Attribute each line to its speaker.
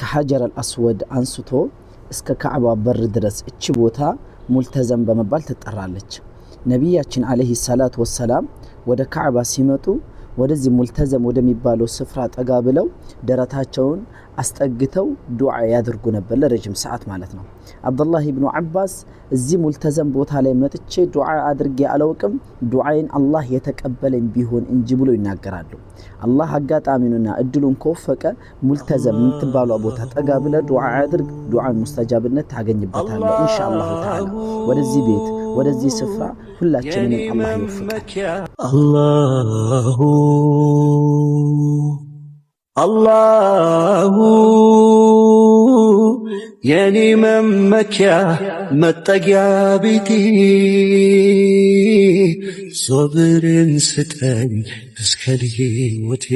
Speaker 1: ከሐጀር አልአስወድ አንስቶ እስከ ካዕባ በር ድረስ እቺ ቦታ ሙልተዘም በመባል ትጠራለች። ነብያችን አለይሂ ሰላቱ ወሰላም ወደ ካዕባ ሲመጡ ወደዚህ ሙልተዘም ወደሚባለው ስፍራ ጠጋ ብለው ደረታቸውን አስጠግተው ዱዓ ያደርጉ ነበር ለረጅም ሰዓት ማለት ነው። አብዱላህ ኢብኑ አባስ እዚህ ሙልተዘም ቦታ ላይ መጥቼ ዱዓ አድርጌ አላውቅም ዱዓዬን አላህ የተቀበለኝ ቢሆን እንጂ ብሎ ይናገራሉ። አላህ አጋጣሚውና እድሉን ከወፈቀ ሙልተዘም የምትባለው ቦታ ጠጋ ብለ ዱዓ አድርግ ዱዓን ሙስተጃብነት ታገኝበታለህ ኢንሻአላህ ተዓላ። ወደዚህ ቤት ወደዚህ ስፍራ ሁላችንንም አላህ ይወፍቀን።
Speaker 2: አላሁ የኔ መመኪያ መጠጊያ ቤቴ ሶብርን ስጠኝ እስከ ሕይወቴ